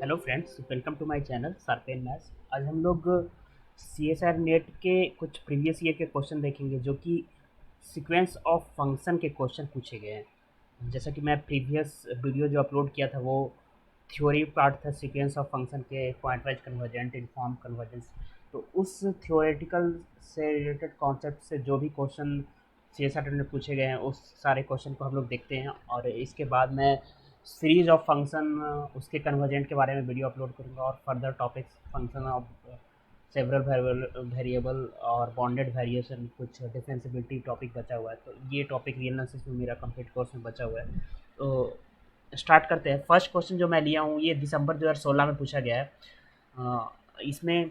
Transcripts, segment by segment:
Hello friends, welcome to my channel सरपेन maths. आज हम लोग सीएसआर नेट के कुछ प्रीवियस ईयर के क्वेश्चन देखेंगे जो कि सीक्वेंस ऑफ फंक्शन के क्वेश्चन पूछे गए हैं। जैसा कि मैं प्रीवियस वीडियो जो अपलोड किया था वो थ्योरी पार्ट था सीक्वेंस ऑफ फंक्शन के, point wise convergent, inform convergence. तो उस थ्योरेटिकल से रिलेटेड कॉन्सेप्ट से जो भी क्वेश्चन सीएसआर में पूछे गए हैं उस सारे क्वेश्चन को हम लोग देखते हैं, और इसके बाद मैं सीरीज ऑफ फंक्शन उसके कन्वर्जेंट के बारे में वीडियो अपलोड करूँगा और further topics function of several variable और बॉन्डेड वेरिएशन, कुछ डिफरेंशिएबिलिटी टॉपिक बचा हुआ है। तो ये टॉपिक रियल एनालिसिस में मेरा कंप्लीट कोर्स में बचा हुआ है। तो स्टार्ट करते हैं। फर्स्ट क्वेश्चन जो मैं लिया हूँ ये दिसंबर 2016 में पूछा गया है। इसमें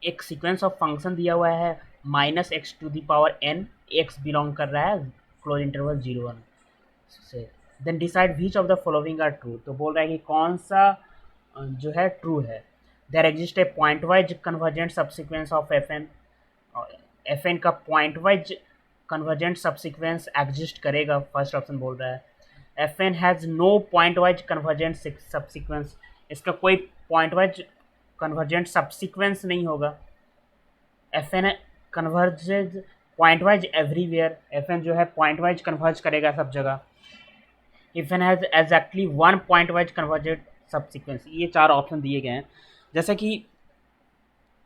एक सीक्वेंस ऑफ फंक्शन दिया हुआ है -x⁴n, x बिलोंग कर रहा है क्लोज इंटरवल 0 1 से। Then decide which of the following are true. तो बोल रहा है कि कौन सा जो है ट्रू है। There exist a pointwise convergent subsequence of F N. F N का pointwise convergent subsequence exist करेगा, फर्स्ट ऑप्शन बोल रहा है। F N has no pointwise convergent subsequence, इसका कोई पॉइंट वाइज कन्वर्जेंट सबसिक्वेंस नहीं होगा। F N converges pointwise everywhere, F N जो है पॉइंट वाइज कन्वर्ज करेगा सब जगह। If N has exactly one pointwise converged subsequence. ये चार ऑप्शन दिए गए हैं। जैसे कि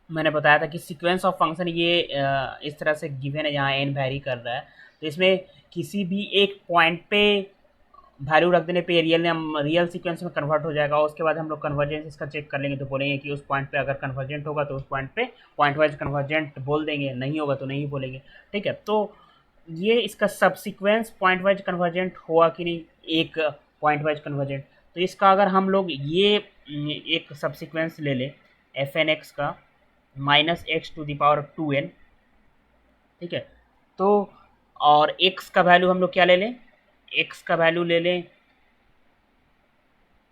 मैंने बताया था कि सीक्वेंस ऑफ फंक्शन ये इस तरह से गिवन है, यहाँ एन वैरी कर रहा है। तो इसमें किसी भी एक पॉइंट पे वैल्यू रख देने पे रियल सीक्वेंस में कन्वर्ट हो जाएगा। उसके बाद हम लोग कन्वर्जेंस इसका चेक कर लेंगे, तो बोलेंगे कि उस पॉइंट पे अगर कन्वर्जेंट होगा तो उस पॉइंट पे पॉइंट वाइज कन्वर्जेंट बोल देंगे, नहीं होगा तो नहीं बोलेंगे। ठीक है, तो ये इसका सबसिक्वेंस पॉइंट वाइज कन्वर्जेंट हुआ कि नहीं, एक पॉइंट वाइज कन्वर्जेंट। तो इसका अगर हम लोग ये एक सबसिक्वेंस ले लें एफ एन एक्स का -x⁴n, ठीक है। तो और x का वैल्यू हम लोग क्या ले लें, x का वैल्यू ले लें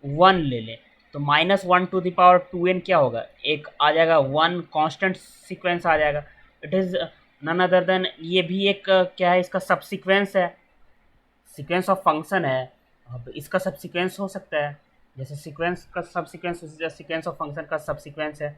1 ले लें। तो -1⁴n क्या होगा, एक आ जाएगा 1 कांस्टेंट सीक्वेंस आ जाएगा। It is none other than, ये भी एक क्या है, इसका सबसीक्वेंस है, सीक्वेंस ऑफ फंक्शन है। अब इसका सबसीक्वेंस हो सकता है, जैसे सीक्वेंस का सबसीक्वेंस सीक्वेंस ऑफ फंक्शन का सबसीक्वेंस है।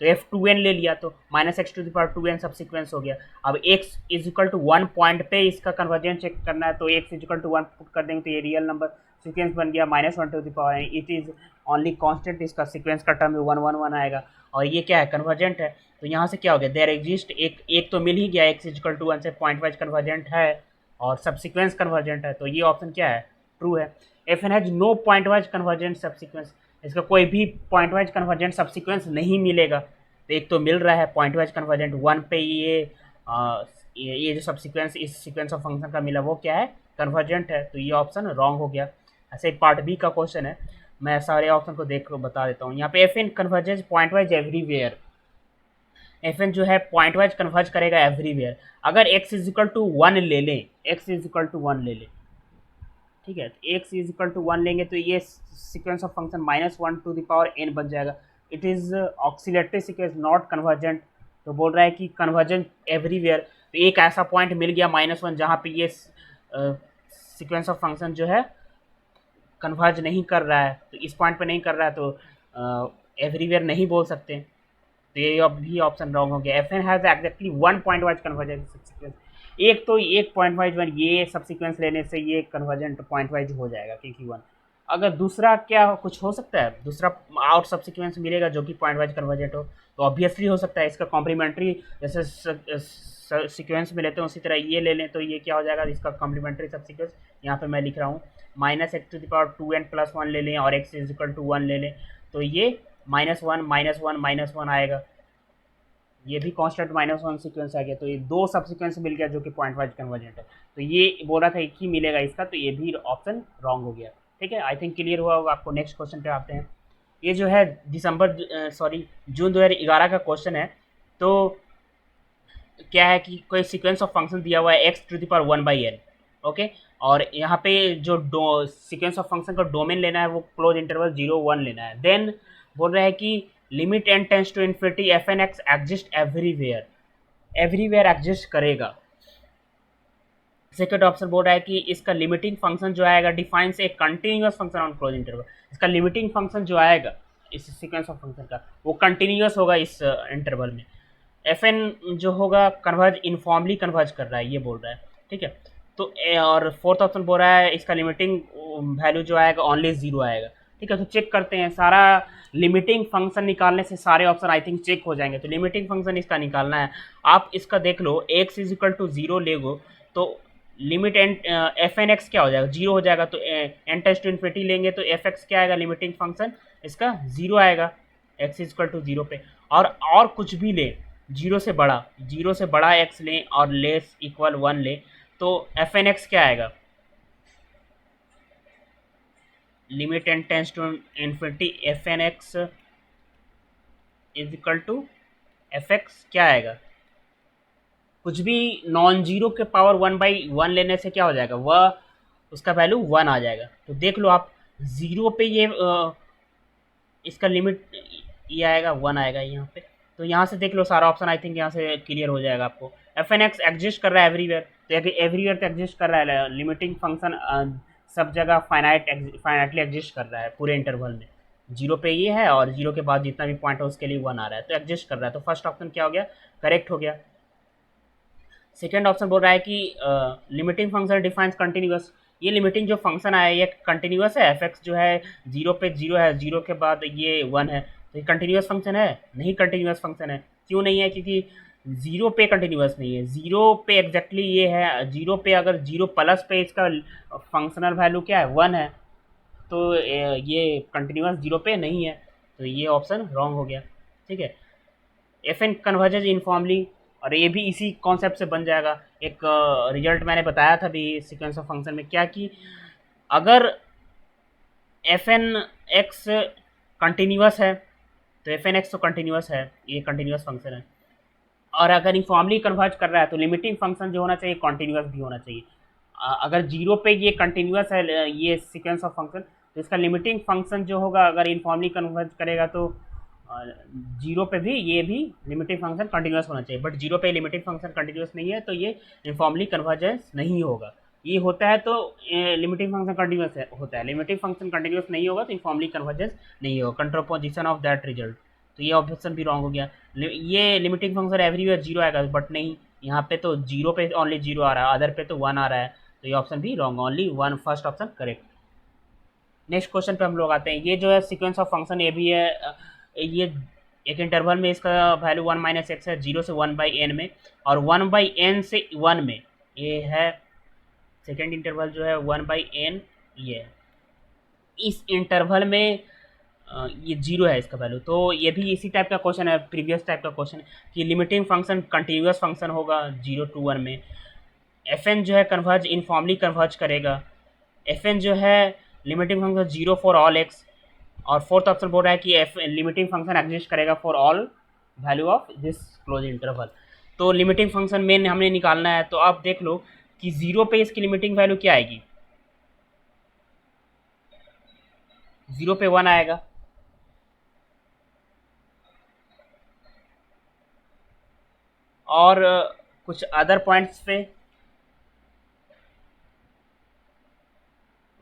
तो f2n ले लिया तो -x⁴2n सबसीक्वेंस हो गया। अब x is equal to 1 point पे इसका कन्वर्जेंस चेक करना है, तो x is equal to 1 put कर देंगे तो ये रियल नंबर सीक्वेंस बन गया -1⁴n। It is only constant, इसका सीक्वेंस का टर्म में 1 1 1 आएगा, और ये क्या है, कन्वर्जेंट है। तो यहाँ से क्या हो गया, देयर एग्जिस्ट एक तो मिल ही गया, x इज इक्वल टू 1 से पॉइंट वाइज कन्वर्जेंट है और सबसिक्वेंस कन्वर्जेंट है। तो ये ऑप्शन क्या है, ट्रू है। F n has no pointwise convergent subsequence, इसका कोई भी पॉइंट वाइज कन्वर्जेंट सबसिक्वेंस नहीं मिलेगा। तो एक तो मिल रहा है पॉइंट वाइज कन्वर्जेंट 1 पे, ये जो सबसिक्वेंस इस सीक्वेंस ऑफ फंक्शन का मिला वो क्या है, कन्वर्जेंट है। तो ये ऑप्शन रॉन्ग हो गया। ऐसे पार्ट बी का क्वेश्चन है, मैं सारे ऑप्शन को देख बता देता हूँ। यहाँ पे f n convergence pointwise everywhere, F N जो है पॉइंट वाइज कन्वर्ज करेगा एवरीवेयर। अगर एक्स इज इक्वल टू 1 ले लें, एक्स इज इक्वल टू 1 ले लें, ठीक है, एक्स इज इक्वल टू 1 लेंगे तो ये सीक्वेंस ऑफ फंक्शन -1⁴n बन जाएगा। It is oscillatory sequence not convergent. तो बोल रहा है कि कन्वर्जेंट एवरीवेयर। तो एक ऐसा पॉइंट मिल गया -1 जहाँ पे ये सीक्वेंस ऑफ फंक्शन जो है कन्वर्ज नहीं कर रहा है, तो इस पॉइंट पे नहीं कर रहा है, तो एवरीवेयर नहीं बोल सकते। तो ये भी ऑप्शन रॉन्ग हो गया। F N has exactly 1 pointwise convergent subsequence. एक तो एक पॉइंट वाइज वन, ये सबसिक्वेंस लेने से ये कन्वर्जेंट पॉइंट वाइज हो जाएगा क्योंकि 1। अगर दूसरा क्या कुछ हो सकता है, दूसरा आउट सबसिक्वेंस मिलेगा जो कि पॉइंट वाइज कन्वर्जेंट हो, तो ऑब्वियसली हो सकता है इसका कॉम्प्लीमेंट्री, जैसे सीक्वेंस में लेते हैं उसी तरह ये ले लें तो ये क्या हो जाएगा, इसका कॉम्प्लीमेंट्री सबसिक्वेंस यहाँ पे मैं लिख रहा हूँ -x⁴2n + 1 ले लें और x इज इक्वल टू 1 ले लें, तो ये -1 आएगा। ये भी कांस्टेंट -1 सीक्वेंस आ गया, तो ये दो सब सीक्वेंस मिल गया जो कि पॉइंट वाइज कन्वर्जेंट है। तो ये बोल रहा था एक ही मिलेगा इसका, तो ये भी ऑप्शन रॉन्ग हो गया। ठीक है, आई थिंक क्लियर हुआ होगा आपको। नेक्स्ट क्वेश्चन पे आते हैं। ये जो है जून 2011 का क्वेश्चन है। तो क्या है कि कोई सीक्वेंस ऑफ फंक्शन दिया हुआ है x⁴1/n, ओके। और यहाँ पे जो सीक्वेंस ऑफ फंक्शन का डोमेन लेना है वो क्लोज इंटरवल 0 1 लेना है। देन बोल रहा है कि limit n tends to infinity F N x exist everywhere, everywhere exist करेगा। सेकंड ऑप्शन बोल रहा है कि इसका लिमिटिंग फंक्शन जो आएगा defines a continuous function on close interval. इसका लिमिटिंग फंक्शन जो आएगा इस सीक्वेंस ऑफ फंक्शन का वो कंटिन्यूअस होगा इस इंटरवल में। एफ एन जो होगा कन्वर्ज इनफॉर्मली कन्वर्ज कर रहा है ये बोल रहा है, ठीक है। तो और फोर्थ ऑप्शन बोल रहा है इसका लिमिटिंग वैल्यू जो आएगा ओनली जीरो आएगा, ठीक है। तो चेक करते हैं, सारा लिमिटिंग फंक्शन निकालने से सारे ऑप्शन आई थिंक चेक हो जाएंगे। तो लिमिटिंग फंक्शन इसका निकालना है, आप इसका देख लो X is equal to zero लेगो तो limit N F N x क्या हो जाएगा, जीरो हो जाएगा। तो एन टेंस टू इन्फिनिटी लेंगे तो एफ एक्स क्या आएगा, लिमिटिंग फंक्शन इसका जीरो आएगा x is equal to zero पे। और कुछ भी ले जीरो से बड़ा एक्स लें और लेस इक्वल वन ले तो एफ एन एक्स क्या आएगा, limit N tends to infinity F N x is equal to F x क्या आएगा, कुछ भी नॉन जीरो के पावर वन बाई वन लेने से क्या हो जाएगा, वह उसका वैल्यू वन आ जाएगा। तो देख लो आप जीरो पे ये इसका लिमिट ये आएगा वन आएगा यहाँ पे। तो यहाँ से देख लो सारा ऑप्शन आई थिंक यहाँ से क्लियर हो जाएगा आपको। एफ एन एक्स एग्जिस्ट कर रहा है एवरीवेयर, तो एवरीवेयर तो एग्जिस्ट कर रहा है, लिमिटिंग फंक्शन सब जगह फाइनाइटली एग्जिस्ट कर रहा है पूरे इंटरवल में। जीरो पे ये है और जीरो के बाद जितना भी पॉइंट है उसके लिए वन आ रहा है, तो एग्जिस्ट कर रहा है। तो फर्स्ट ऑप्शन क्या हो गया, करेक्ट हो गया। सेकेंड ऑप्शन बोल रहा है कि लिमिटिंग फंक्शन डिफाइंस कंटिन्यूअस, ये लिमिटिंग जो फंक्शन आया ये कंटिन्यूअस है, एफ एक्स जो है जीरो पे जीरो है, जीरो के बाद ये वन है, तो ये कंटिन्यूअस फंक्शन है नहीं, कंटिन्यूअस फंक्शन है। क्यों नहीं है, क्योंकि जीरो पे कंटिन्यूअस नहीं है, जीरो पे एग्जैक्टली ये है, जीरो पे अगर जीरो प्लस पे इसका फंक्शनल वैल्यू क्या है वन है, तो ये कंटिन्यूअस जीरो पे नहीं है, तो ये ऑप्शन रॉन्ग हो गया, ठीक है। एफ एन कन्वर्जेज इनफॉर्मली, और ये भी इसी कॉन्सेप्ट से बन जाएगा। एक रिजल्ट मैंने बताया था भी सीक्वेंस ऑफ फंक्शन में क्या कि अगर एफ एन एक्स कंटिन्यूअस है तो एफ एन एक्स तो कंटिन्यूअस है, ये कंटिन्यूअस फंक्शन है, और अगर इनफॉर्मली कन्वर्ज कर रहा है तो लिमिटिंग फंक्शन जो होना चाहिए कॉन्टिन्यूअस भी होना चाहिए। अगर जीरो पे ये कंटिन्यूअस है ये सीक्वेंस ऑफ फंक्शन, तो इसका लिमिटिंग फंक्शन जो होगा अगर इनफॉर्मली कन्वर्ज करेगा तो जीरो पे भी ये भी लिमिटिंग फंक्शन कंटिन्यूअस होना चाहिए, बट जीरो पे लिमिटिंग फंक्शन कंटिन्यूअस नहीं है तो ये इनफॉर्मली कन्वर्जेंस नहीं होगा। ये होता है तो लिमिटिंग फंक्शन कंटिन्यूअस होता है, लिमिटिंग फंक्शन कंटिन्यूअस नहीं होगा तो इनफॉर्मली कन्वर्जेंस नहीं होगा, कंट्रोपोजिशन ऑफ दैट रिजल्ट। तो ये ऑप्शन भी रॉन्ग हो गया। ये लिमिटिंग फंक्शन एवरीवेयर जीरो आएगा, बट नहीं, यहाँ पे तो जीरो पे ओनली जीरो आ रहा है, अदर पे तो वन आ रहा है, तो ये ऑप्शन भी wrong, only one first option correct. Next question पे हम लोग आते हैं। ये जो है सीक्वेंस ऑफ फंक्शन ये भी है, ये एक इंटरवल में इसका वैल्यू वन माइनस एक्स है, जीरो से वन बाई एन में, और वन बाई एन से वन में ये है सेकेंड इंटरवल जो है वन बाई एन, ये है इस इंटरवल में ये जीरो है इसका वैल्यू। तो ये भी इसी टाइप का क्वेश्चन है, प्रीवियस टाइप का क्वेश्चन है कि लिमिटिंग फंक्शन कंटिन्यूअस फंक्शन होगा जीरो टू वन में, एफ एन जो है कन्वर्ज इनफॉर्मली कन्वर्ज करेगा, एफ एन जो है limiting function zero for all x, और फोर्थ ऑप्शन बोल रहा है कि एफ लिमिटिंग फंक्शन एग्जिस्ट करेगा for all value of this close interval. तो लिमिटिंग फंक्शन मेन हमने निकालना है, तो आप देख लो कि जीरो पे इसकी लिमिटिंग वैल्यू क्या आएगी, जीरो पे वन आएगा, और कुछ अदर पॉइंट्स पे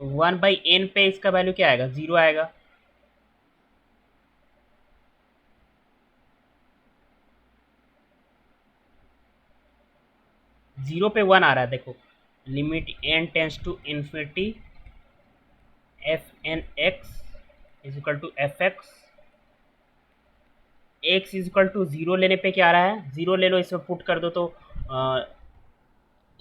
वन बाई एन पे इसका वैल्यू क्या आएगा, जीरो आएगा। जीरो पे वन आ रहा है, देखो limit N tends to infinity F N x is equal to F x, x is equal to zero लेने पे क्या आ रहा है, जीरो ले लो, इसमें पुट कर दो तो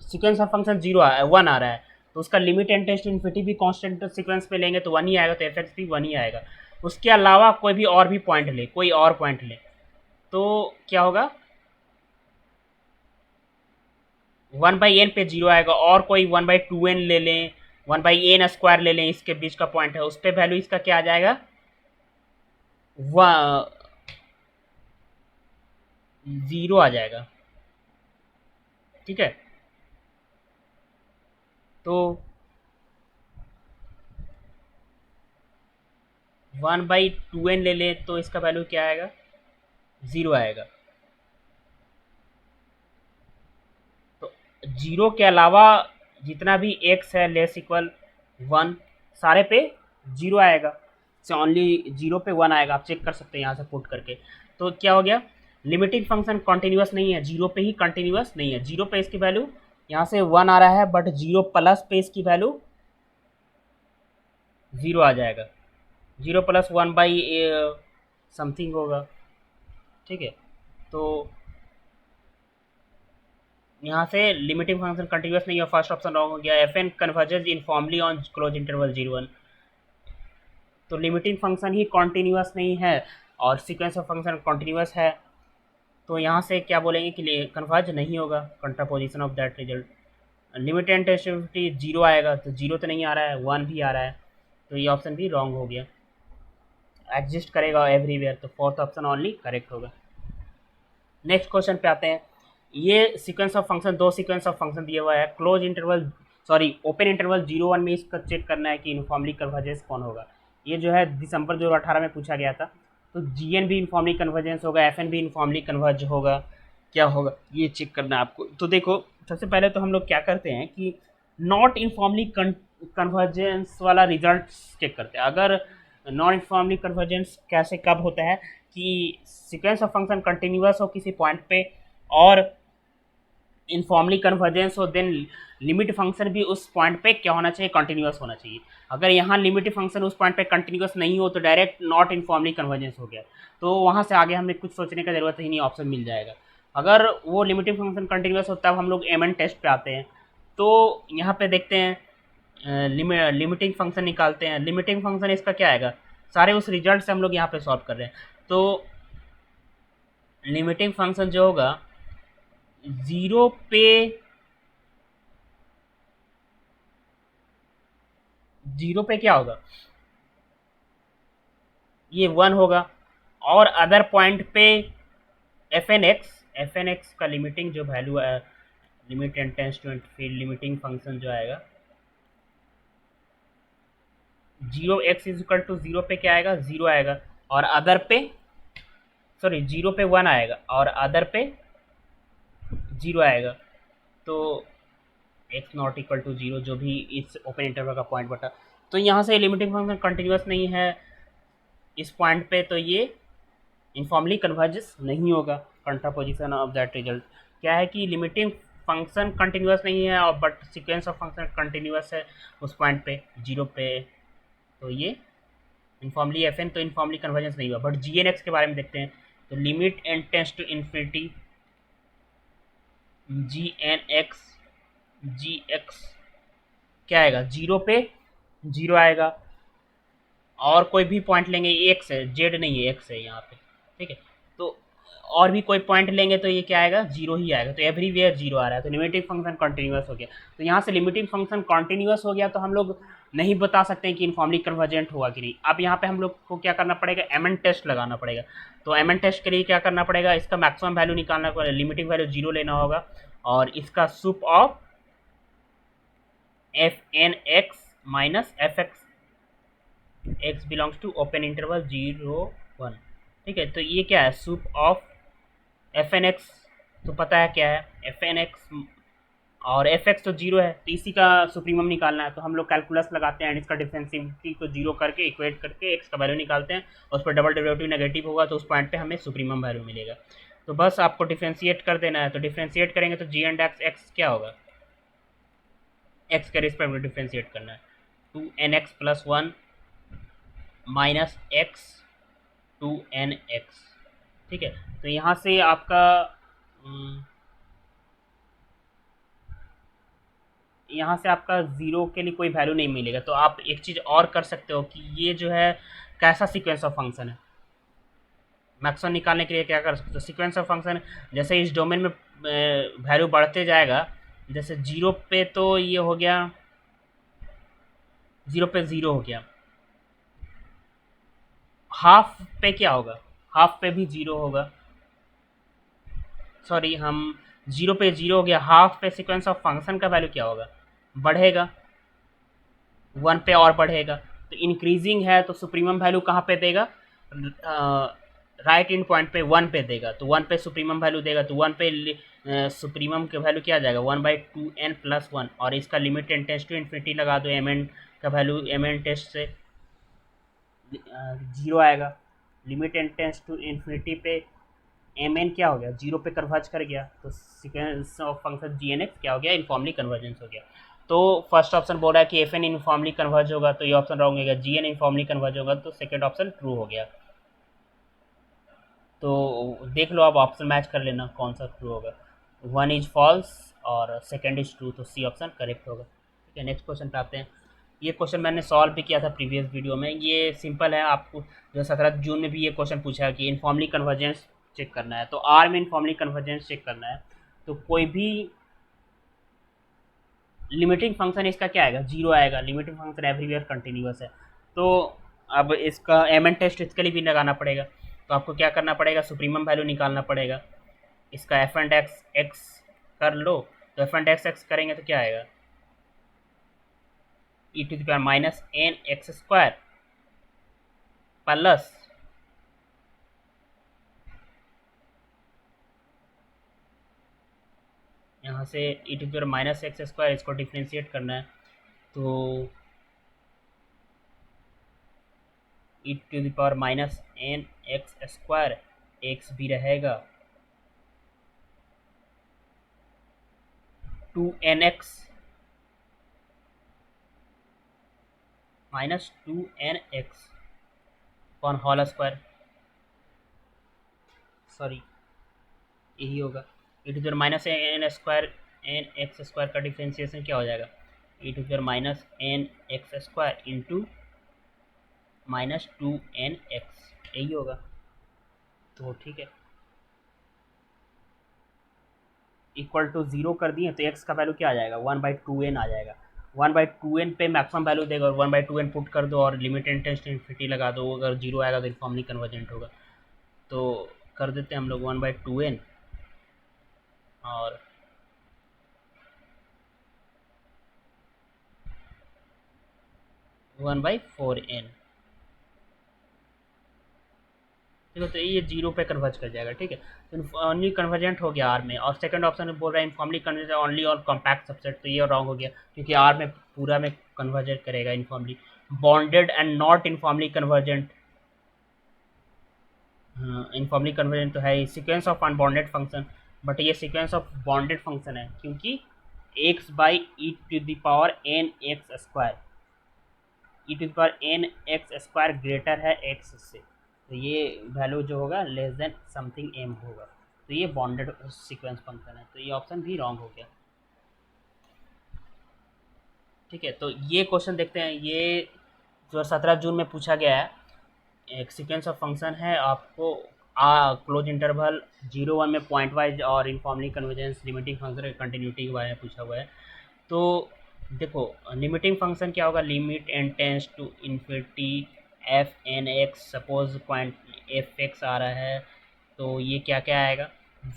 sequence of function zero one आ रहा है, तो उसका limit N tends to infinity भी कांस्टेंट सीक्वेंस पे लेंगे तो वन ही आएगा, तो एफ एक्स भी वन ही आएगा। उसके अलावा कोई भी और भी पॉइंट ले, कोई और पॉइंट ले तो क्या होगा, वन बाई एन पे जीरो आएगा, और कोई वन बाई टू एन ले लें, वन बाई एन स्क्वायर ले लें, इसके बीच का पॉइंट है, उस पर वैल्यू इसका क्या आ जाएगा, जीरो आ जाएगा, ठीक है। तो वन बाई टू एन ले लें तो इसका वैल्यू क्या आएगा, ज़ीरो आएगा। तो जीरो के अलावा जितना भी x है लेस इक्वल 1 सारे पे 0 आएगा, से ओनली 0 पे 1 आएगा। आप चेक कर सकते हैं यहाँ से पुट करके। तो क्या हो गया, लिमिटिंग फंक्शन कॉन्टिन्यूस नहीं है, 0 पे ही कंटिन्यूस नहीं है। 0 पे इसकी वैल्यू यहाँ से 1 आ रहा है, बट 0 प्लस पे इसकी वैल्यू 0 आ जाएगा। 0 प्लस 1 बाई समथिंग होगा, ठीक है। तो यहाँ से लिमिटिंग फंक्शन कंटिन्यूस नहीं है, फर्स्ट ऑप्शन रॉन्ग हो गया। F N converges uniformly on close interval 0 1। तो लिमिटिंग फंक्शन ही कॉन्टिन्यूस नहीं है और सीक्वेंस ऑफ फंक्शन कॉन्टिन्यूस है, तो यहाँ से क्या बोलेंगे कि कन्वर्ज नहीं होगा, contrapositive of that result. Limit N टेस्टिविटी 0 आएगा, तो 0 तो नहीं आ रहा है, 1 भी आ रहा है, तो ये ऑप्शन भी रॉन्ग हो गया। एग्जिस्ट करेगा एवरीवेयर, तो फोर्थ ऑप्शन ओनली करेक्ट होगा। नेक्स्ट क्वेश्चन पे आते हैं। ये सीक्वेंस ऑफ फंक्शन, दो सीक्वेंस ऑफ फंक्शन दिया हुआ है, close interval sorry open interval 0 1 में इसका चेक करना है कि यूनिफॉर्मली कन्वर्जेंस कौन होगा। ये जो है दिसंबर 2018 में पूछा गया था। तो जी एन भी यूनिफॉर्मली कन्वर्जेंस होगा, एफ एन भी यूनिफॉर्मली कन्वर्ज होगा, क्या होगा ये चेक करना है आपको। तो देखो सबसे पहले तो हम लोग क्या करते हैं कि नॉट यूनिफॉर्मली कन्वर्जेंस वाला रिजल्ट चेक करते हैं। अगर नॉन यूनिफॉर्मली कन्वर्जेंस कैसे कब होता है कि सीक्वेंस ऑफ फंक्शन कंटिन्यूअस हो किसी पॉइंट पे और इनफॉर्मली कन्वर्जेंस हो, देन लिमिट फंक्शन भी उस पॉइंट पे क्या होना चाहिए, कंटिन्यूअस होना चाहिए। अगर यहाँ लिमिट फंक्शन उस पॉइंट पे कंटिन्यूअस नहीं हो तो डायरेक्ट नॉट इनफॉर्मली कन्वर्जेंस हो गया, तो वहाँ से आगे हमें कुछ सोचने का ज़रूरत ही नहीं, ऑप्शन मिल जाएगा। अगर वो लिमिटिंग फंक्शन कंटिन्यूअस हो तब हम लोग एम एन टेस्ट पे आते हैं। तो यहाँ पे देखते हैं लिमिटिंग फंक्शन निकालते हैं। लिमिटिंग फंक्शन इसका क्या आएगा, सारे उस रिजल्ट से हम लोग यहाँ पे सॉल्व कर रहे हैं। तो लिमिटिंग फंक्शन जो होगा 0 पे 0 पे क्या होगा, ये 1 होगा, और अदर पॉइंट पे एफ एन एक्स का लिमिटिंग जो वैल्यू है, लिमिट एंड टेंस टू फिर लिमिटिंग फंक्शन जो आएगा 0 एक्स इज इक्वल टू 0 पे क्या आएगा, 0 आएगा, और अदर पे सॉरी 0 पे 1 आएगा और अदर पे 0 आएगा। तो एक्स नॉट इक्वल टू 0 जो भी इस ओपन इंटरवल का पॉइंट बटा। तो यहाँ से लिमिटिंग फंक्शन कंटिन्यूस नहीं है इस पॉइंट पे, तो ये इनफॉर्मली कन्वर्जेस नहीं होगा, कंट्रापोजिशन ऑफ दैट रिजल्ट। क्या है कि लिमिटिंग फंक्शन कंटिन्यूस नहीं है और but sequence of function continuous है उस पॉइंट पे 0 पे, तो ये इनफॉर्मली एफ एन तो इनफॉर्मली कन्वर्जेंस नहीं हुआ। बट जी एन एक्स के बारे में देखते हैं। तो limit n tends to infinity g x क्या आएगा, 0 पे 0 आएगा, और कोई भी पॉइंट लेंगे, एक्स है, जेड नहीं है, एक्स है यहाँ पे, ठीक है। तो और भी कोई पॉइंट लेंगे तो ये क्या आएगा, 0 ही आएगा, तो एवरीवेयर 0 आ रहा है, तो लिमिटिंग फंक्शन कंटिन्यूस हो गया। तो यहाँ से लिमिटिंग फंक्शन कंटिन्यूस हो गया, तो हम लोग नहीं बता सकते हैं कि इनफॉर्मली कन्वर्जेंट हुआ कि नहीं। अब यहाँ पे हम लोग को क्या करना पड़ेगा, एम एन टेस्ट लगाना पड़ेगा। तो एम एन टेस्ट के लिए क्या करना पड़ेगा, इसका मैक्सिमम वैल्यू निकालना पड़ेगा, लिमिटिंग वैल्यू 0 लेना होगा, और इसका sup of F N X minus F x, X belongs to open interval 0 1, ठीक है। तो ये क्या है, sup of F N X, तो पता है क्या है एफ एन एक्स, और एफ एक्स तो 0 है, तो इसी का सुप्रीमम निकालना है। तो हम लोग कैलकुलस लगाते हैं एंड इसका डिफरेंशिएबिलिटी को 0 करके इक्वेट करके एक्स का वैल्यू निकालते हैं, और उस पर डबल डेरिवेटिव नेगेटिव होगा तो उस पॉइंट पे हमें सुप्रीमम वैल्यू मिलेगा। तो बस आपको डिफ्रेंशिएट कर देना है। तो डिफ्रेंशिएट करेंगे तो जी एंड एक्स एक्स क्या होगा, एक्स के रिस्पेक्ट में डिफ्रेंशिएट करना है, 2nx plus 1 minus x 2nx, ठीक है। तो यहाँ से आपका यहाँ से आपका 0 के लिए कोई वैल्यू नहीं मिलेगा। तो आप एक चीज़ और कर सकते हो कि ये जो है कैसा सीक्वेंस ऑफ फंक्शन है, मैक्सिमम निकालने के लिए क्या कर सकते हो, सीक्वेंस ऑफ फंक्शन जैसे इस डोमेन में वैल्यू बढ़ते जाएगा, जैसे 0 पे तो ये हो गया, 0 पे 0 हो गया, हाफ पे क्या होगा, हाफ पे भी 0 होगा, सॉरी हम 0 पे 0 हो गया, हाफ पे सीक्वेंस ऑफ फंक्शन का वैल्यू क्या होगा, बढ़ेगा, 1 पे और बढ़ेगा। तो इंक्रीजिंग है तो सुप्रीमम वैल्यू कहाँ पे देगा, राइट इन पॉइंट पे 1 पे देगा, तो 1 पे सुप्रीमम वैल्यू देगा, तो 1 पे सुप्रीमम के वैल्यू क्या आ जाएगा 1/2n+1, और इसका limit N tends to infinity लगा दो, एम एन का वैल्यू एम एन टेस्ट से 0 आएगा। Limit N tends to infinity पे एम एन क्या हो गया 0 पे कन्वर्ज कर गया, तो sequence of function g n x क्या हो गया इनफॉर्मली कन्वर्जेंस हो गया। तो फर्स्ट ऑप्शन बोल रहा है कि एफ एन इनफॉर्मली कन्वर्ज होगा, तो ये ऑप्शन रॉन्ग हो गया। जी एन इनफॉर्मली कन्वर्ज होगा, तो सेकेंड ऑप्शन ट्रू हो गया। तो देख लो, आप ऑप्शन मैच कर लेना कौन सा ट्रू होगा। 1 इज फॉल्स और सेकेंड इज ट्रू, तो सी ऑप्शन करेक्ट होगा। ठीक है, नेक्स्ट क्वेश्चन पे आते हैं। ये क्वेश्चन मैंने सॉल्व भी किया था प्रीवियस वीडियो में। ये सिंपल है, आपको जो 17 जून में भी ये क्वेश्चन पूछा है कि इनफॉर्मली कन्वर्जेंस चेक करना है, तो आर में इनफॉर्मली कन्वर्जेंस चेक करना है, तो कोई भी लिमिटिंग फंक्शन इसका क्या आएगा 0 आएगा। लिमिटिंग फंक्शन एवरीवेयर कंटिन्यूअस है, तो अब इसका एम एन टेस्ट इसके लिए भी लगाना पड़ेगा। तो आपको क्या करना पड़ेगा, सुप्रीमम वैल्यू निकालना पड़ेगा। इसका एफ एंड एक्स एक्स कर लो, तो एफ एंड एक्स एक्स करेंगे तो क्या आएगा e⁻⁻n(x²) प्लस यहाँ से e⁻⁻x², इसको डिफ्रेंशिएट करना है, तो e⁻⁻n(x²) x भी रहेगा 2nx minus 2nx upon whole square, sorry यही होगा। e⁻n² का डिफ्रेंशिएशन क्या हो जाएगा e⁻n(x²) इंटू -2nx, यही होगा। तो ठीक है, इक्वल टू 0 कर दिए, तो x का वैल्यू क्या आ जाएगा 1/2n आ जाएगा। 1/2n पे मैक्सिमम वैल्यू देगा, और 1/2n पुट कर दो और limit N tends to infinity लगा दो, अगर 0 आएगा तो इनफॉर्मली कन्वर्जेंट होगा। तो कर देते हैं हम लोग 1/2n और 1/4n। ठीक है, तो ये 0 पे कन्वर्ज कर जाएगा। ठीक है, तो ओनली कन्वर्जेंट हो गया आर में। और सेकंड ऑप्शन में बोल रहा है इनफॉर्मली कन्वर्जेंट ओनली और कॉम्पैक्ट सबसेट, तो ये रॉन्ग हो गया, क्योंकि आर में पूरा में कन्वर्जेंट करेगा informally. Bonded and not informally convergent, informally convergent तो है sequence of unbonded function, but ये सीक्वेंस ऑफ बॉन्डेड फंक्शन है, क्योंकि x/e⁻n(x²) e⁻n(x² ग्रेटर है x से, तो ये वैल्यू जो होगा लेस देन समथिंग m होगा, तो ये बॉन्डेड सीक्वेंस फंक्शन है, तो ये ऑप्शन भी रॉन्ग हो गया। ठीक है, तो ये क्वेश्चन देखते हैं। ये जो 17 जून में पूछा गया है, एक सीक्वेंस ऑफ फंक्शन है, आपको क्लोज इंटरवल 0-1 में पॉइंट वाइज और informally convergence limiting function continuity के बारे में पूछा हुआ है। तो देखो, लिमिटिंग फंक्शन क्या होगा, limit N tends to infinity F N X, suppose point F X आ रहा है, तो ये क्या क्या आएगा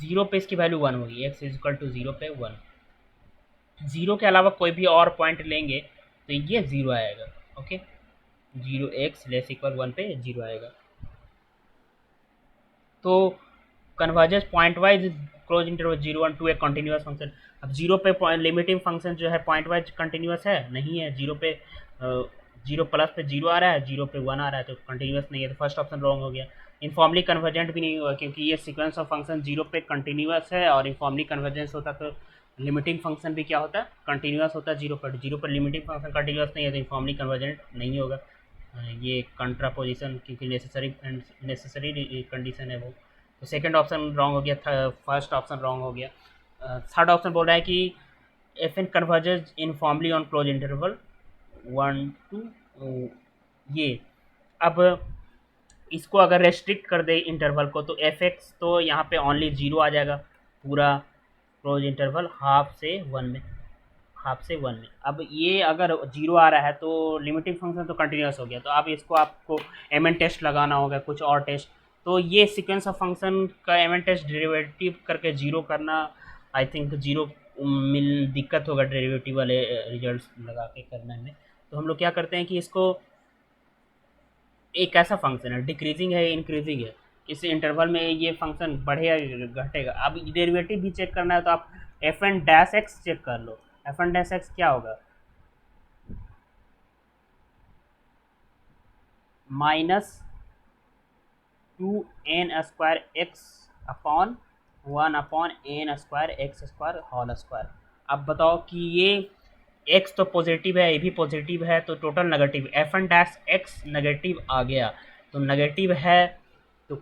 0 पे इसकी वैल्यू 1 होगी, x इज इक्वल टू 0 पे 1। 0 के अलावा कोई भी और पॉइंट लेंगे तो ये 0 आएगा। ओके, 0x लेस इक्वल 1 पे 0 आएगा। तो convergence pointwise close interval 0-1 to a continuous function. अब 0 पे लिमिटिंग फंक्शन जो है पॉइंट वाइज कंटिन्यूस है नहीं है, 0 पे 0 प्लस पे 0 आ रहा है, 0 पे 1 आ रहा है, तो कंटिन्यूस नहीं है, तो फर्स्ट ऑप्शन रॉन्ग हो गया। इनफॉर्मली कन्वर्जेंट भी नहीं हुआ, क्योंकि ये सीक्वेंस ऑफ फंक्शन 0 पे कंटिन्यूस है, और इनफॉर्मली कन्वर्जेंस होता तो लिमिटिंग फंक्शन भी क्या होता है कंटिन्यूस होता है 0 पर लिमिटिंग फंक्शन कंटिन्यूस नहीं है, तो इनफॉर्मली कन्वर्जेंट नहीं होगा। ये कंट्रापोजिशन, क्योंकि नेसेसरी कंडीशन है वो, तो सेकंड ऑप्शन रॉन्ग हो गया, फर्स्ट ऑप्शन रॉन्ग हो गया। थर्ड ऑप्शन बोल रहा है कि f N converges uniformly on close interval 1-2। ये अब इसको अगर रेस्ट्रिक्ट कर दे इंटरवल को, तो एफ एक्स तो यहाँ पे ओनली 0 आ जाएगा पूरा क्लोज इंटरवल हाफ से 1 में। अब ये अगर 0 आ रहा है तो लिमिटिंग फंक्शन तो कंटिन्यूस हो गया, तो अब इसको आपको एम एन टेस्ट लगाना होगा, कुछ और टेस्ट। तो ये सीक्वेंस ऑफ फंक्शन का एम एन टेस्ट डेरिवेटिव करके 0 करना, आई थिंक 0 मिल दिक्कत होगा डेरिवेटिव वाले रिजल्ट्स लगा के करने में। तो हम लोग क्या करते हैं कि इसको एक ऐसा फंक्शन है, डिक्रीजिंग है इंक्रीजिंग है, इस इंटरवल में ये फंक्शन बढ़ेगा घटेगा। अब डेरिवेटिव भी चेक करना है तो आप f N dash x check कर लो। एफ एन डैश एक्स क्या होगा, minus 2n² x upon 1/n² x square whole square. अब बताओ कि ये एक्स तो पॉजिटिव है, ये भी पॉजिटिव है, तो total negative. F N dash X negative आ गया, तो नेगेटिव है तो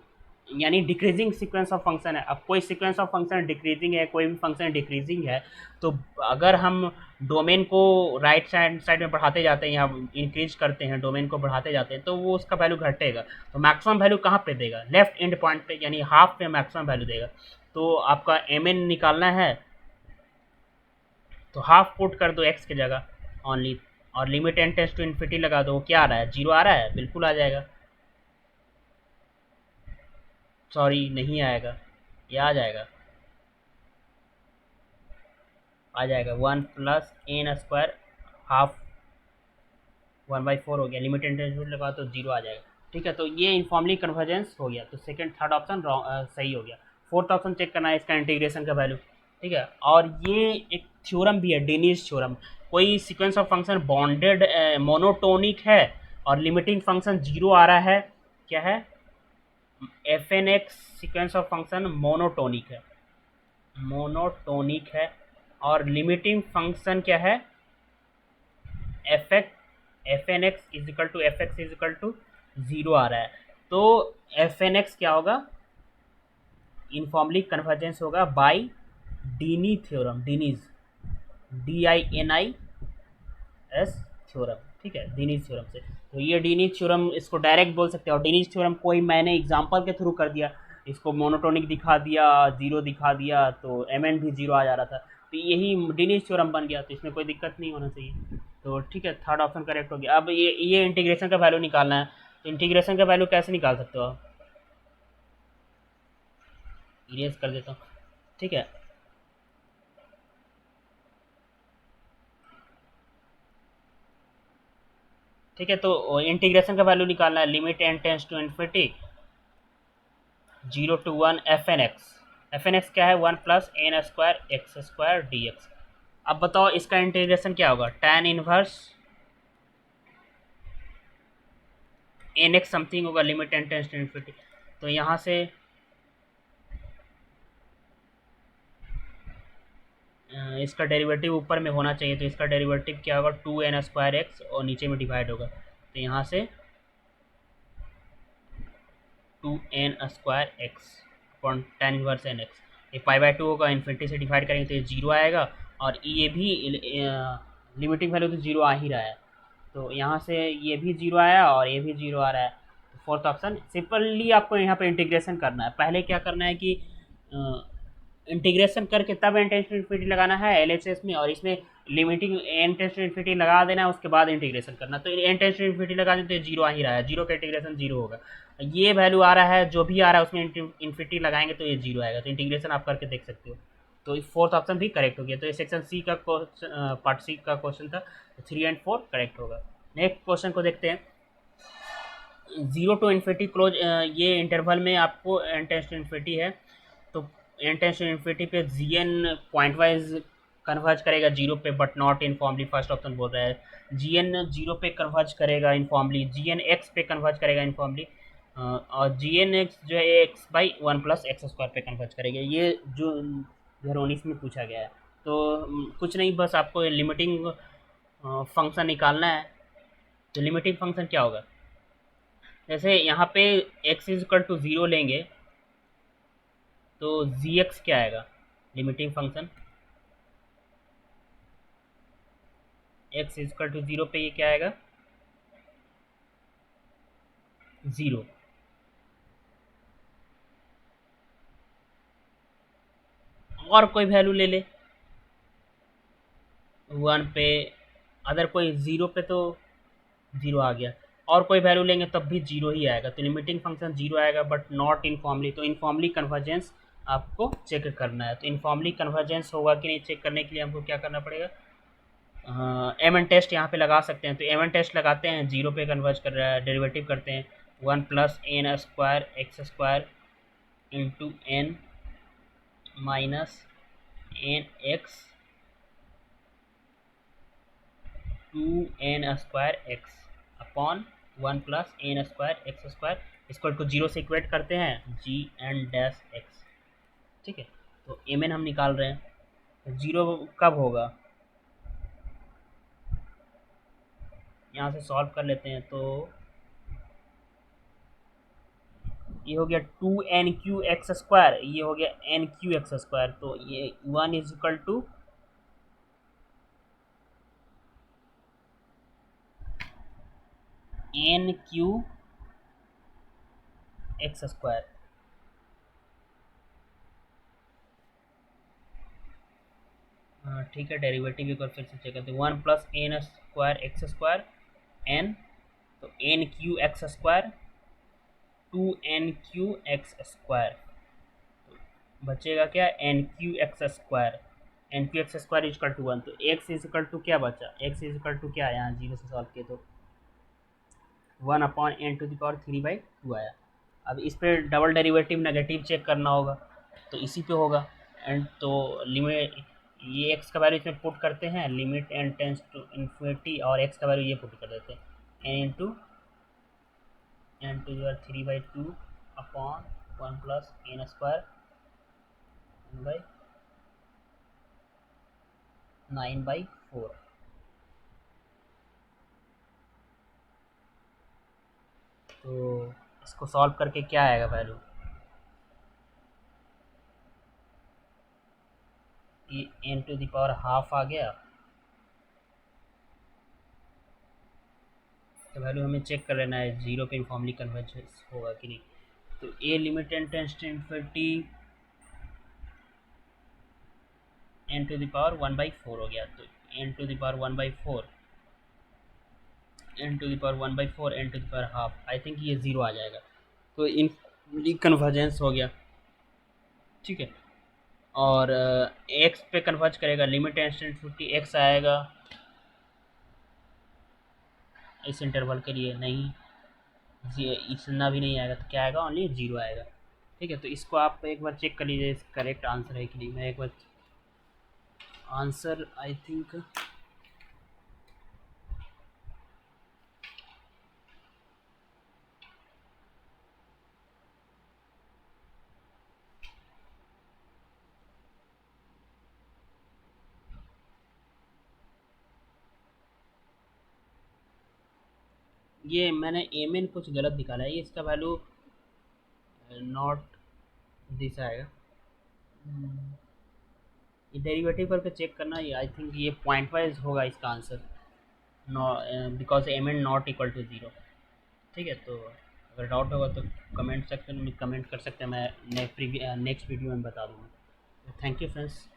यानी डिक्रीजिंग सीक्वेंस ऑफ फंक्शन है। अब कोई सीक्वेंस ऑफ फंक्शन डिक्रीजिंग है, कोई भी फंक्शन डिक्रीजिंग है, तो अगर हम डोमेन को राइट साइड में बढ़ाते जाते हैं या इंक्रीज करते हैं, डोमेन को बढ़ाते जाते हैं, तो वो उसका वैल्यू घटेगा। तो मैक्सिमम वैल्यू कहाँ पे देगा, लेफ्ट एंड पॉइंट पे, यानी हाफ पे मैक्सिमम वैल्यू देगा। तो आपका एम एन निकालना है तो हाफ पुट कर दो एक्स की जगह ओनली, और limit N tends to infinity लगा दो। क्या आ रहा है, जीरो आ रहा है, बिल्कुल आ जाएगा। सॉरी नहीं आएगा, ये आ जाएगा, आ जाएगा 1+n² हाफ 1/4 हो गया। लिमिट एन टेंस टू लगा तो जीरो आ जाएगा। ठीक है, तो ये इनफॉर्मली कन्वर्जेंस हो गया, तो सेकंड थर्ड ऑप्शन सही हो गया। फोर्थ ऑप्शन चेक करना है इसका इंटीग्रेशन का वैल्यू। ठीक है, और ये एक थ्योरम भी है, डेनिस थ्योरम। कोई sequence of function bonded monotonic है और लिमिटिंग फंक्शन जीरो आ रहा है, क्या है, F N X sequence of function monotonic है, मोनोटोनिक है, और लिमिटिंग फंक्शन क्या है, F N X equal to F X equal to zero आ रहा है। तो एफ एन एक्स क्या होगा, इनफॉर्मली कन्वर्जेंस होगा by Dini theorem, Dini's DINIS theorem. ठीक है, डीनीज थ्योरम से। तो ये डीनीज थ्योरम इसको डायरेक्ट बोल सकते हैं, और डीनीज थ्योरम कोई मैंने एग्जांपल के थ्रू कर दिया, इसको मोनोटोनिक दिखा दिया, जीरो दिखा दिया, तो एम एन भी जीरो आ जा रहा था, तो यही डीनीज थ्योरम बन गया, तो इसमें कोई दिक्कत नहीं होना चाहिए। तो ठीक है, थर्ड ऑप्शन करेक्ट हो गया। अब ये इंटीग्रेशन का वैल्यू निकालना है, तो इंटीग्रेशन का वैल्यू कैसे निकाल सकते हो आप, इरेज कर देता हूँ। ठीक है, ठीक है, तो इंटीग्रेशन का वैल्यू निकालना है, limit N tends to infinity 0 to 1 f N x. F N x क्या है, 1+n² x² dx। अब बताओ इसका इंटीग्रेशन क्या होगा, tan inverse N X something होगा, limit N tends to infinity. तो यहाँ से इसका डेरिवेटिव ऊपर में होना चाहिए, तो इसका डेरिवेटिव क्या होगा, 2n² x, और नीचे में डिवाइड होगा, तो यहाँ से 2n² x upon tan inverse N x. ये π/2 होगा, इन्फिनिटी से डिवाइड करेंगे तो ये जीरो आएगा, और ये भी लिमिटिंग वैल्यू तो जीरो आ ही रहा है, तो यहाँ से ये भी जीरो आया और ये भी जीरो आ रहा है। फोर्थ ऑप्शन, सिंपली आपको यहाँ पे इंटीग्रेशन करना है। पहले क्या करना है कि इंटीग्रेशन करके तब एन टेंस टू इन्फिनिटी लगाना है LHS में, और इसमें limiting n tends to infinity लगा देना है, उसके बाद इंटीग्रेशन करना। तो एन टेंस टू इन्फिनिटी लगा देते तो जीरो आ ही रहा है, जीरो का इंटीग्रेशन जीरो होगा। ये वैल्यू आ रहा है, जो भी आ रहा है उसमें इन्फिनिटी लगाएंगे तो ये जीरो आएगा, तो इंटीग्रेशन आप करके देख सकते हो। तो फोर्थ ऑप्शन भी करेक्ट हो गया। तो ये सेक्शन सी का क्वेश्चन, पार्ट सी का क्वेश्चन था, 3 और 4 करेक्ट होगा। नेक्स्ट क्वेश्चन को देखते हैं। 0 to इन्फिनिटी क्लोज, ये इंटरवल में आपको एन टेंस टू इन्फिनिटी है, तो एन टेंस टू इन्फिनिटी पे GN पॉइंट वाइज कन्वर्ज करेगा जीरो पे, but not informally, first option बोल रहा है। GN जीरो पे कन्वर्ज करेगा इनफॉर्मली, GN एक्स पे कन्वर्ज करेगा इनफॉर्मली, और GN एक्स जो है x/1+x² पे कन्वर्ज करेगा। ये जो 2019 में पूछा गया है। तो कुछ नहीं, बस आपको लिमिटिंग फंक्शन निकालना है। तो लिमिटिंग फंक्शन क्या होगा, जैसे यहाँ पे x=0 लेंगे तो gx क्या आएगा, लिमिटिंग फंक्शन x=0 पे ये क्या आएगा, 0। और कोई वैल्यू ले ले 1 पे, अदर कोई 0 पे तो 0 आ गया, और कोई वैल्यू लेंगे तब भी 0 ही आएगा, तो लिमिटिंग फंक्शन 0 आएगा, बट नॉट इनफॉर्मली। तो इनफॉर्मली कन्वर्जेंस आपको चेक करना है। तो इनफॉर्मली कन्वर्जेंस होगा कि नहीं, चेक करने के लिए हमको क्या करना पड़ेगा, एम एन टेस्ट यहाँ पे लगा सकते हैं। तो एम एन टेस्ट लगाते हैं, 0 पे कन्वर्ज कर रहा है, डेरिवेटिव करते हैं, one plus N square x square into n minus n x two n square x upon one plus N square x square इसको टू जीरो से इक्वेट करते हैं जी एन डैश एक्स। ठीक है, तो एम एन हम निकाल रहे हैं, तो जीरो कब होगा, यहाँ से सॉल्व कर लेते हैं। तो ये हो गया two N Q x square, ये हो गया एन क्यू एक्स स्क्वायर, तो ये one is equal to N Q x square. ठीक है, डेरिवेटिव एक बार फिर से चेक करते हैं। One plus N square x square N, तो N Q x square to N Q x square, बचेगा क्या, N Q x square, N Q x square equal to one, तो एक्स इजकल टू क्या बचा, x equal to क्या, यहाँ zero से solve किए तो one upon n to the power three by two आया। अब इस पर डबल डेरिवेटिव नेगेटिव चेक करना होगा, तो इसी पे होगा। एंड तो लिमिट ये एक्स का वैल्यू इसमें पुट करते हैं, limit N tends to infinity, और एक्स का वैल्यू ये पुट कर देते हैं N to the three by two upon one plus N square by nine by four. तो इसको सॉल्व करके क्या आएगा वैल्यू, ये N to the power half आ गया। तो वैल्यू हमें चेक कर लेना है जीरो पे यूनिफॉर्मली कन्वर्ज होगा कि नहीं। तो a limit N tends to infinity n to the power one by four हो गया, तो n to the power one by four, n to the power one by four, n to the power half, I think ये zero आ जाएगा। तो इन convergence हो गया। ठीक है, और एक्स पे कन्वर्ज करेगा, लिमिट टेंस टू एक्स आएगा इस इंटरवल के लिए, नहीं इतना भी नहीं आएगा, तो क्या आएगा, ओनली जीरो आएगा। ठीक है, तो इसको आप एक बार चेक कर लीजिए करेक्ट आंसर है कि नहीं। मैं एक बार आंसर आई थिंक ये मैंने एम एन कुछ गलत निकाला है, ये इसका वैल्यू नॉट दिस आएगा। ये डेरिवेटिव करके चेक करना, ये आई थिंक ये पॉइंट वाइज होगा इसका answer, no because m n not equal to zero. ठीक है, तो अगर डाउट होगा तो कमेंट सेक्शन में कमेंट कर सकते हैं, मैं नेक्स्ट वीडियो में बता दूँगा। Thank you friends.